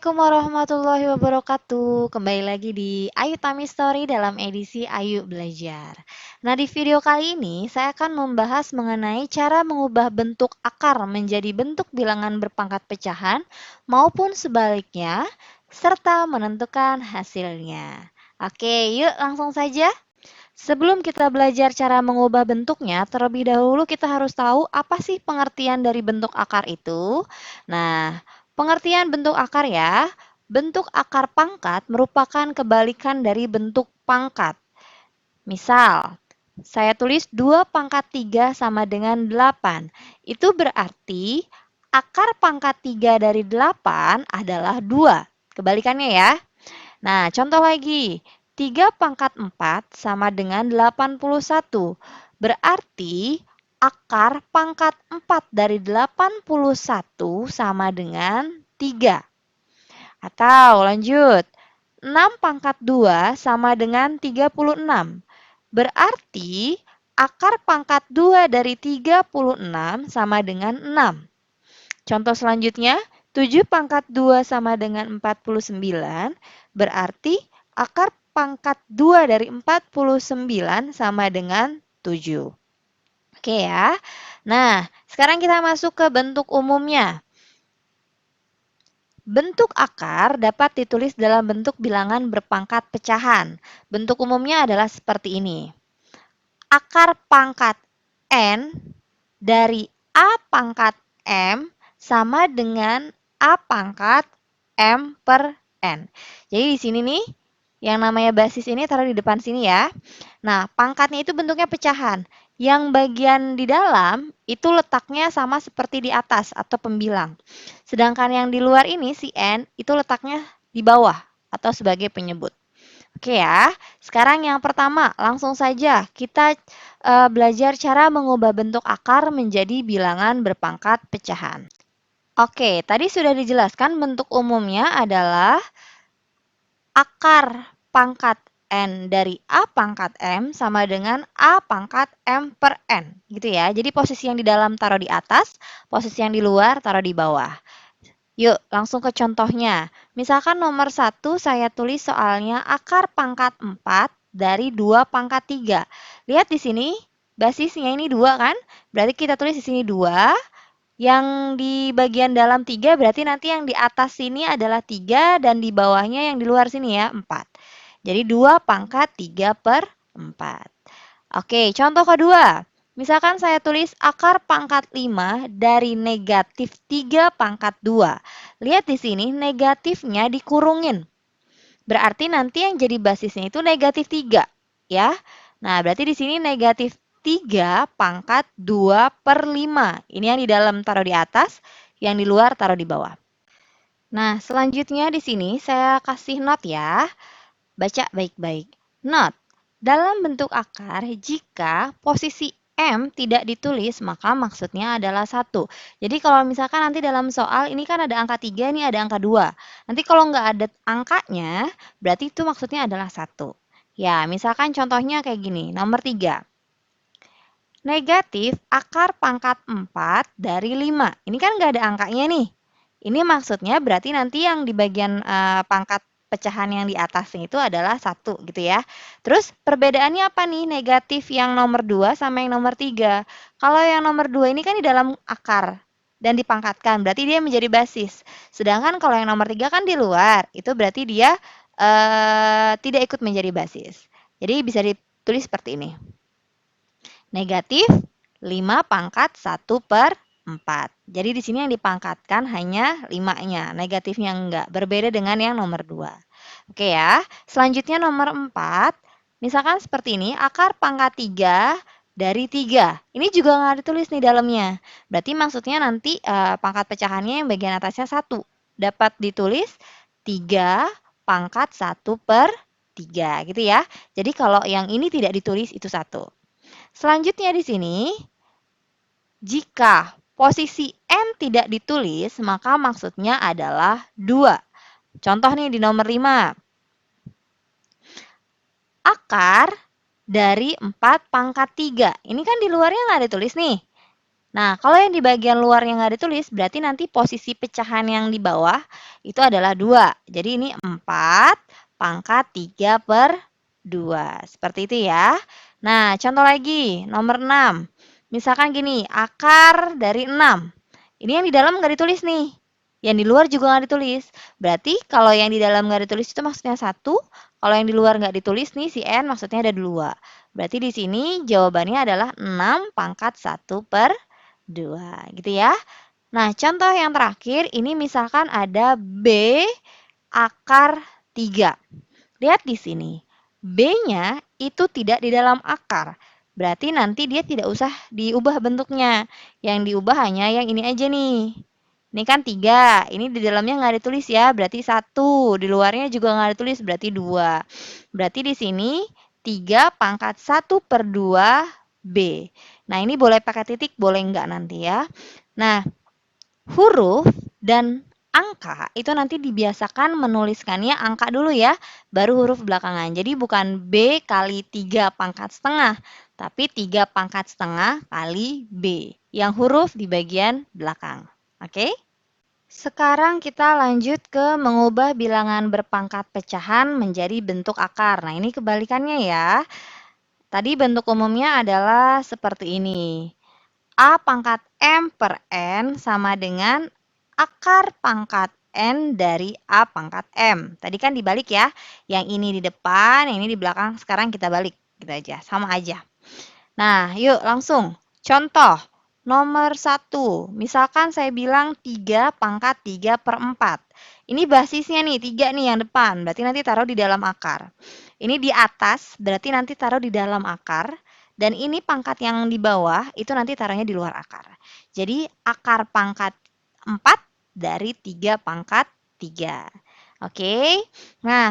Assalamualaikum warahmatullahi wabarakatuh. Kembali lagi di Ayu Tami Story dalam edisi Ayu Belajar. Nah, di video kali ini saya akan membahas mengenai cara mengubah bentuk akar menjadi bentuk bilangan berpangkat pecahan maupun sebaliknya, serta menentukan hasilnya. Oke, yuk langsung saja. Sebelum kita belajar cara mengubah bentuknya, terlebih dahulu kita harus tahu apa sih pengertian dari bentuk akar itu. Nah, pengertian bentuk akar ya, bentuk akar pangkat merupakan kebalikan dari bentuk pangkat. Misal, saya tulis 2 pangkat 3 sama dengan 8. Itu berarti akar pangkat 3 dari 8 adalah 2. Kebalikannya ya. Nah, contoh lagi. 3 pangkat 4 sama dengan 81. Berarti akar pangkat 4 dari 81 sama dengan 3. Atau lanjut. 6 pangkat 2 sama dengan 36. Berarti akar pangkat 2 dari 36 sama dengan 6. Contoh selanjutnya, 7 pangkat 2 sama dengan 49, berarti akar pangkat 2 dari 49 sama dengan 7. Oke ya. Nah, sekarang kita masuk ke bentuk umumnya. Bentuk akar dapat ditulis dalam bentuk bilangan berpangkat pecahan. Bentuk umumnya adalah seperti ini. Akar pangkat N dari A pangkat M sama dengan A pangkat M per N. Jadi di sini nih, yang namanya basis ini taruh di depan sini ya. Nah, pangkatnya itu bentuknya pecahan. Yang bagian di dalam itu letaknya sama seperti di atas atau pembilang. Sedangkan yang di luar ini, si N, itu letaknya di bawah atau sebagai penyebut. Oke ya, sekarang yang pertama, langsung saja kita belajar cara mengubah bentuk akar menjadi bilangan berpangkat pecahan. Oke, tadi sudah dijelaskan bentuk umumnya adalah akar pangkat N dari A pangkat M sama dengan A pangkat M per N. Gitu ya, jadi posisi yang di dalam taruh di atas, posisi yang di luar taruh di bawah. Yuk, langsung ke contohnya. Misalkan nomor 1 saya tulis soalnya akar pangkat 4 dari 2 pangkat 3. Lihat di sini, basisnya ini 2 kan? Berarti kita tulis di sini 2. Yang di bagian dalam 3 berarti nanti yang di atas sini adalah 3 dan di bawahnya yang di luar sini ya 4. Jadi 2 pangkat 3 per 4. Oke, contoh kedua. Misalkan saya tulis akar pangkat 5 dari negatif 3 pangkat 2. Lihat di sini negatifnya dikurungin. Berarti nanti yang jadi basisnya itu negatif 3. Ya. Nah, berarti di sini negatif 3 pangkat 2 per 5. Ini yang di dalam taruh di atas, yang di luar taruh di bawah. Nah, selanjutnya di sini saya kasih not ya. Baca baik-baik. Not. Dalam bentuk akar, jika posisi M tidak ditulis, maka maksudnya adalah 1. Jadi kalau misalkan nanti dalam soal, ini kan ada angka 3, ini ada angka 2. Nanti kalau nggak ada angkanya, berarti itu maksudnya adalah 1. Ya, misalkan contohnya kayak gini, nomor 3. Negatif akar pangkat 4 dari 5. Ini kan nggak ada angkanya nih. Ini maksudnya berarti nanti yang di bagian pangkat pecahan yang di atasnya itu adalah 1 gitu ya. Terus perbedaannya apa nih negatif yang nomor 2 sama yang nomor 3? Kalau yang nomor 2 ini kan di dalam akar dan dipangkatkan, berarti dia menjadi basis. Sedangkan kalau yang nomor 3 kan di luar, itu berarti dia tidak ikut menjadi basis. Jadi bisa ditulis seperti ini. Negatif 5 pangkat 1 per 4. Jadi di sini yang dipangkatkan hanya 5-nya, negatifnya enggak. Berbeda dengan yang nomor 2. Oke ya, selanjutnya nomor 4. Misalkan seperti ini, akar pangkat 3 dari 3. Ini juga nggak ditulis nih dalamnya. Berarti maksudnya nanti pangkat pecahannya yang bagian atasnya 1. Dapat ditulis 3 pangkat 1 per 3 gitu ya. Jadi kalau yang ini tidak ditulis itu 1. Selanjutnya di sini, jika posisi N tidak ditulis, maka maksudnya adalah 2. Contoh nih di nomor 5. Akar dari 4 pangkat 3. Ini kan di luarnya nggak ditulis nih. Nah, kalau yang di bagian luar yang nggak ditulis, berarti nanti posisi pecahan yang di bawah itu adalah 2. Jadi ini 4 pangkat 3 per 2. Seperti itu ya. Nah, contoh lagi, nomor 6. Misalkan gini, akar dari 6. Ini yang di dalam nggak ditulis nih. Yang di luar juga nggak ditulis. Berarti kalau yang di dalam nggak ditulis itu maksudnya 1. Kalau yang di luar nggak ditulis nih, si N maksudnya ada 2. Berarti di sini jawabannya adalah 6 pangkat 1 per 2 gitu ya. Nah, contoh yang terakhir ini misalkan ada B akar 3. Lihat di sini. B-nya itu tidak di dalam akar. Berarti nanti dia tidak usah diubah bentuknya. Yang diubah hanya yang ini aja nih. Ini kan 3. Ini di dalamnya nggak ditulis ya. Berarti 1. Di luarnya juga nggak ditulis. Berarti 2. Berarti di sini 3 pangkat 1 per 2 B. Nah, ini boleh pakai titik, boleh enggak nanti ya. Nah, huruf dan angka itu nanti dibiasakan menuliskannya angka dulu ya, baru huruf belakangan. Jadi bukan B kali 3 pangkat setengah, tapi 3 pangkat setengah kali B. Yang huruf di bagian belakang. Oke? Sekarang kita lanjut ke mengubah bilangan berpangkat pecahan menjadi bentuk akar. Nah, ini kebalikannya ya. Tadi bentuk umumnya adalah seperti ini. A pangkat M per N sama dengan akar pangkat N dari A pangkat M. Tadi kan dibalik ya. Yang ini di depan, yang ini di belakang. Sekarang kita balik. Gitu aja, sama aja. Nah, yuk langsung. Contoh, nomor 1. Misalkan saya bilang 3 pangkat 3 per 4. Ini basisnya nih, 3 nih yang depan. Berarti nanti taruh di dalam akar. Ini di atas, berarti nanti taruh di dalam akar. Dan ini pangkat yang di bawah, itu nanti taruhnya di luar akar. Jadi akar pangkat 4 dari 3 pangkat 3. Oke, nah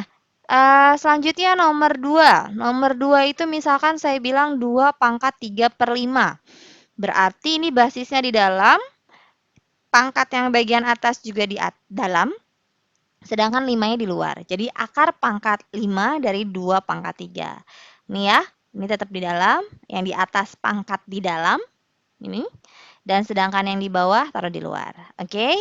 selanjutnya nomor 2. Nomor 2 itu misalkan saya bilang 2 pangkat 3 per 5. Berarti ini basisnya di dalam, pangkat yang bagian atas juga di dalam, sedangkan 5-nya di luar. Jadi akar pangkat 5 dari 2 pangkat 3. Ini ya, ini tetap di dalam, yang di atas pangkat di dalam, ini. Dan sedangkan yang di bawah taruh di luar. Oke?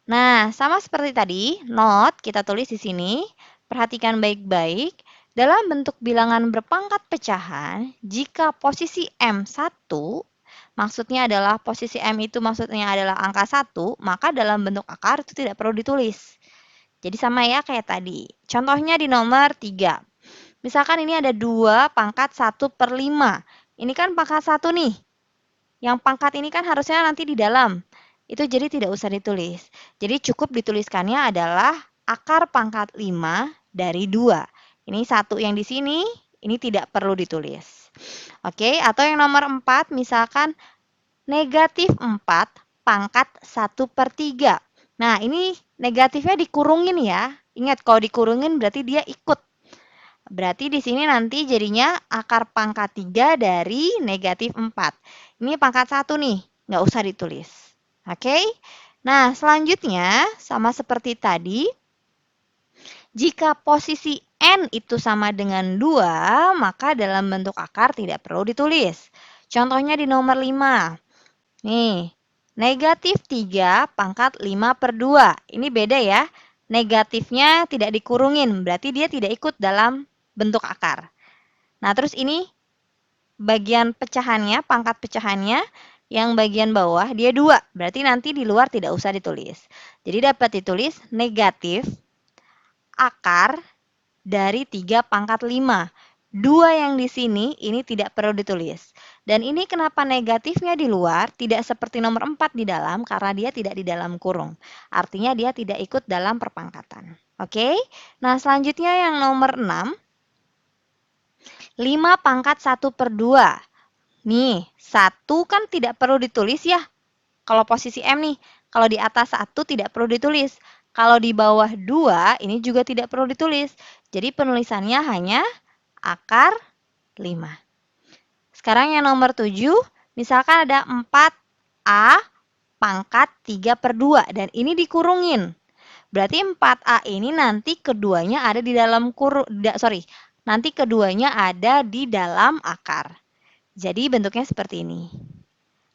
Nah, sama seperti tadi, note kita tulis di sini. Perhatikan baik-baik. Dalam bentuk bilangan berpangkat pecahan, jika posisi M1, maksudnya adalah posisi M itu maksudnya adalah angka 1, maka dalam bentuk akar itu tidak perlu ditulis. Jadi sama ya kayak tadi. Contohnya di nomor 3. Misalkan ini ada 2 pangkat 1 per 5. Ini kan pangkat 1 nih. Yang pangkat ini kan harusnya nanti di dalam. Itu jadi tidak usah ditulis. Jadi cukup dituliskannya adalah akar pangkat 5 dari 2. Ini 1 yang di sini, ini tidak perlu ditulis. Oke, atau yang nomor 4, misalkan negatif 4 pangkat 1 per 3. Nah, ini negatifnya dikurungin ya. Ingat, kalau dikurungin berarti dia ikut. Berarti di sini nanti jadinya akar pangkat 3 dari negatif 4. Ini pangkat 1 nih, nggak usah ditulis. Oke? Nah, selanjutnya sama seperti tadi, jika posisi N itu sama dengan 2, maka dalam bentuk akar tidak perlu ditulis. Contohnya di nomor 5. Nih, negatif 3 pangkat 5 per 2. Ini beda ya. Negatifnya tidak dikurungin, berarti dia tidak ikut dalam bentuk akar. Nah, terus ini bagian pecahannya, pangkat pecahannya, yang bagian bawah dia 2. Berarti nanti di luar tidak usah ditulis. Jadi dapat ditulis negatif akar dari 3 pangkat 5. 2 yang di sini ini tidak perlu ditulis. Dan ini kenapa negatifnya di luar, tidak seperti nomor 4 di dalam, karena dia tidak di dalam kurung. Artinya dia tidak ikut dalam perpangkatan. Oke? Nah, selanjutnya yang nomor 6. 5 pangkat 1 per 2. Nih, 1 kan tidak perlu ditulis ya. Kalau posisi M nih, kalau di atas 1 tidak perlu ditulis. Kalau di bawah 2, ini juga tidak perlu ditulis. Jadi penulisannya hanya akar 5. Sekarang yang nomor 7, misalkan ada 4A pangkat 3 per 2. Dan ini dikurungin. Berarti 4A ini nanti keduanya ada di dalam nanti keduanya ada di dalam akar. Jadi bentuknya seperti ini.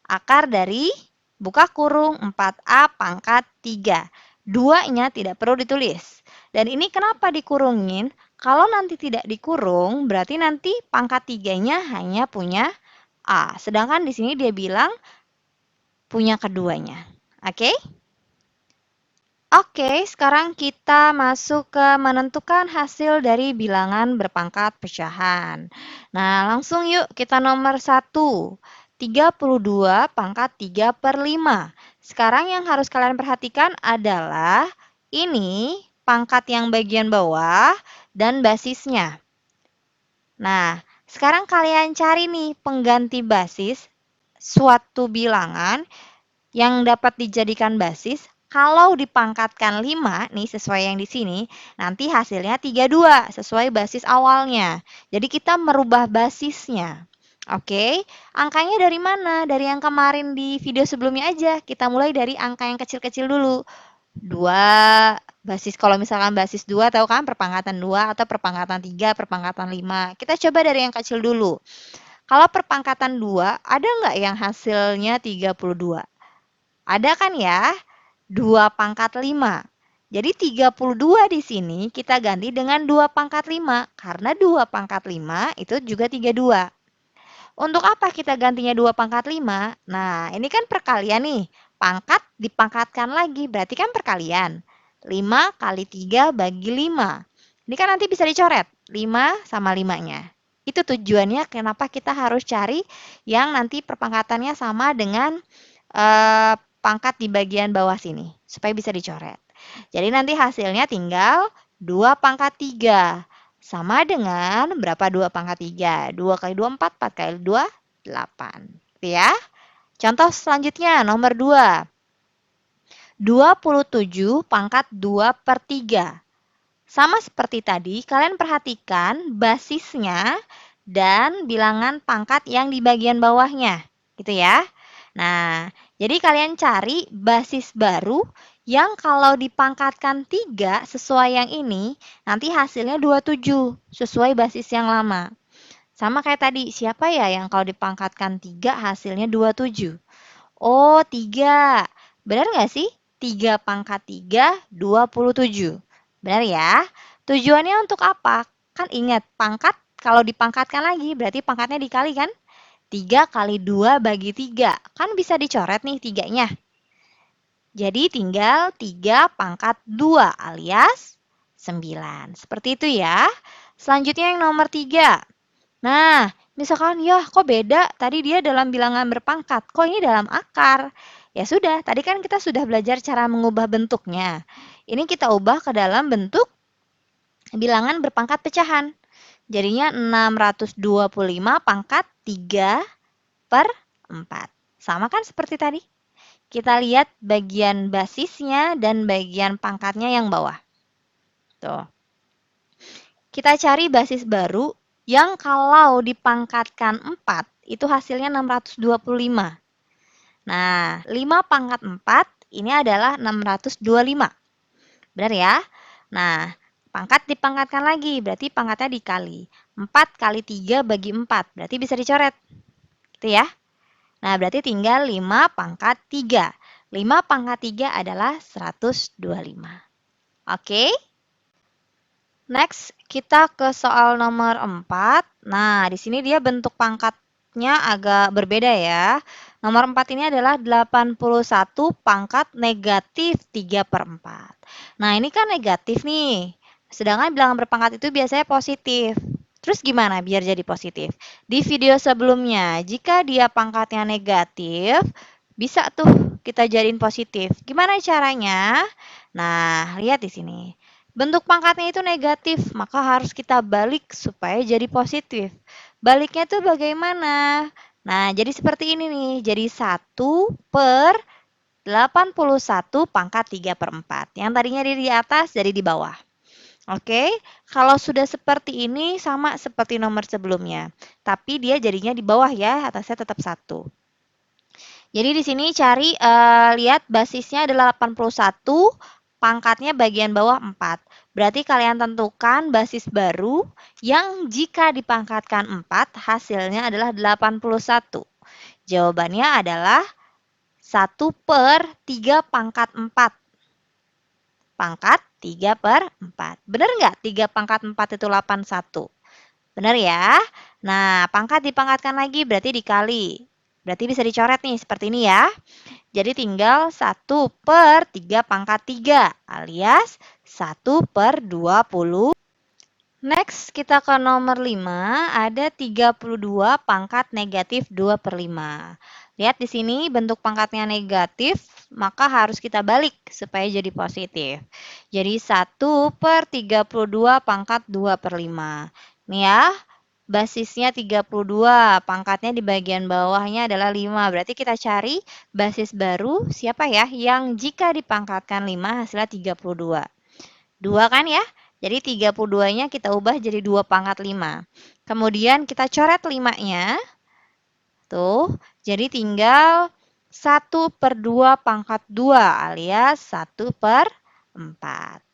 Akar dari buka kurung 4A pangkat 3. 2-nya tidak perlu ditulis. Dan ini kenapa dikurungin? Kalau nanti tidak dikurung, berarti nanti pangkat 3-nya hanya punya A. Sedangkan di sini dia bilang punya keduanya. Oke? Oke, sekarang kita masuk ke menentukan hasil dari bilangan berpangkat pecahan. Nah, langsung yuk kita nomor 1. 32 pangkat 3/5. Sekarang yang harus kalian perhatikan adalah ini pangkat yang bagian bawah dan basisnya. Nah, sekarang kalian cari nih pengganti basis suatu bilangan yang dapat dijadikan basis. Kalau dipangkatkan 5 nih sesuai yang di sini, nanti hasilnya 32 sesuai basis awalnya. Jadi kita merubah basisnya. Oke, angkanya dari mana? Dari yang kemarin di video sebelumnya aja. Kita mulai dari angka yang kecil-kecil dulu. 2 basis, kalau misalkan basis 2 tahu kan perpangkatan 2 atau perpangkatan 3, perpangkatan 5. Kita coba dari yang kecil dulu. Kalau perpangkatan 2, ada nggak yang hasilnya 32? Ada kan ya? 2 pangkat 5. Jadi 32 di sini kita ganti dengan 2 pangkat 5. Karena 2 pangkat 5 itu juga 32. Untuk apa kita gantinya 2 pangkat 5? Nah, ini kan perkalian nih. Pangkat dipangkatkan lagi, berarti kan perkalian. 5 kali 3 bagi 5. Ini kan nanti bisa dicoret. 5 sama 5-nya. Itu tujuannya kenapa kita harus cari yang nanti perpangkatannya sama dengan pangkat di bagian bawah sini. Supaya bisa dicoret. Jadi nanti hasilnya tinggal 2 pangkat 3. Sama dengan berapa 2 pangkat 3? 2 kali 2, 4. 4 kali 2, 8. Gitu ya. Contoh selanjutnya, nomor 2. 27 pangkat 2/3. Sama seperti tadi, kalian perhatikan basisnya dan bilangan pangkat yang di bagian bawahnya. Gitu ya. Nah, jadi kalian cari basis baru yang kalau dipangkatkan 3 sesuai yang ini, nanti hasilnya 27 sesuai basis yang lama. Sama kayak tadi, siapa ya yang kalau dipangkatkan 3 hasilnya 27? Oh, 3. Benar nggak sih? 3 pangkat 3, 27. Benar ya? Tujuannya untuk apa? Kan ingat, pangkat kalau dipangkatkan lagi, berarti pangkatnya dikali kan? 3 kali 2 bagi 3. Kan bisa dicoret nih 3-nya. Jadi tinggal 3 pangkat 2 alias 9. Seperti itu ya. Selanjutnya yang nomor 3. Nah, misalkan ya kok beda, tadi dia dalam bilangan berpangkat, kok ini dalam akar. Ya sudah, tadi kan kita sudah belajar cara mengubah bentuknya. Ini kita ubah ke dalam bentuk bilangan berpangkat pecahan. Jadinya 625 pangkat 3/4. Sama kan seperti tadi? Kita lihat bagian basisnya dan bagian pangkatnya yang bawah. Tuh. Kita cari basis baru yang kalau dipangkatkan 4, itu hasilnya 625. Nah, 5 pangkat 4 ini adalah 625. Benar ya? Nah, pangkat dipangkatkan lagi, berarti pangkatnya dikali. 4 kali 3 bagi 4, berarti bisa dicoret. Gitu ya. Nah, berarti tinggal 5 pangkat 3. 5 pangkat 3 adalah 125. Oke? Next, kita ke soal nomor 4. Nah, di sini dia bentuk pangkatnya agak berbeda ya. Nomor 4 ini adalah 81 pangkat negatif 3/4. Nah, ini kan negatif nih. Sedangkan bilangan berpangkat itu biasanya positif. Terus gimana biar jadi positif? Di video sebelumnya, jika dia pangkatnya negatif, bisa tuh kita jadiin positif. Gimana caranya? Nah, lihat di sini. Bentuk pangkatnya itu negatif, maka harus kita balik supaya jadi positif. Baliknya tuh bagaimana? Nah, jadi seperti ini nih. Jadi 1/81 pangkat 3/4. Yang tadinya di atas jadi di bawah. Oke, kalau sudah seperti ini sama seperti nomor sebelumnya. Tapi dia jadinya di bawah ya, atasnya tetap 1. Jadi di sini cari, lihat basisnya adalah 81, pangkatnya bagian bawah 4. Berarti kalian tentukan basis baru yang jika dipangkatkan 4, hasilnya adalah 81. Jawabannya adalah 1/3 pangkat 4. Pangkat 3/4. Benar nggak? 3 pangkat 4 itu 81. Benar ya? Nah, pangkat dipangkatkan lagi berarti dikali. Berarti bisa dicoret nih seperti ini ya. Jadi tinggal 1/3 pangkat 3 alias 1/20. Next, kita ke nomor 5, ada 32 pangkat negatif 2/5. Lihat di sini bentuk pangkatnya negatif, maka harus kita balik supaya jadi positif. Jadi 1/32 pangkat 2/5. Nih ya, basisnya 32, pangkatnya di bagian bawahnya adalah 5. Berarti kita cari basis baru, siapa ya? Yang jika dipangkatkan 5 hasilnya 32. 2 kan ya? Jadi 32-nya kita ubah jadi 2 pangkat 5. Kemudian kita coret 5-nya. Tuh, jadi tinggal 1/2 pangkat 2 alias 1/4.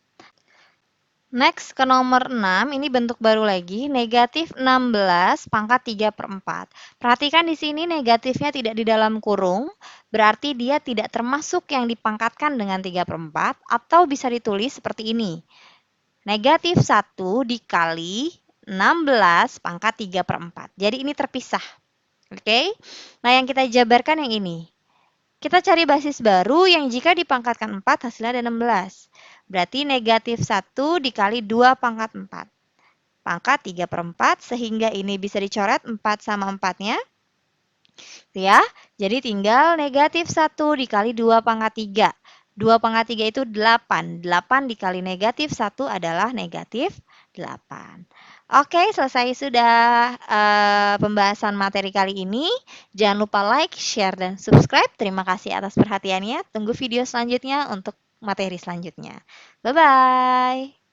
Next ke nomor 6, ini bentuk baru lagi, negatif 16 pangkat 3/4. Perhatikan di sini negatifnya tidak di dalam kurung, berarti dia tidak termasuk yang dipangkatkan dengan 3/4, atau bisa ditulis seperti ini. Negatif 1 dikali 16 pangkat 3/4. Jadi ini terpisah. Oke? Nah, yang kita jabarkan yang ini. Kita cari basis baru yang jika dipangkatkan 4 hasilnya ada 16. Berarti negatif 1 dikali 2 pangkat 4. Pangkat 3/4 sehingga ini bisa dicoret 4 sama 4-nya. Ya, jadi tinggal negatif 1 dikali 2 pangkat 3. 2 pangkat 3 itu 8. 8 dikali negatif 1 adalah negatif 8. Oke, selesai sudah pembahasan materi kali ini. Jangan lupa like, share, dan subscribe. Terima kasih atas perhatiannya. Tunggu video selanjutnya untuk materi selanjutnya. Bye-bye.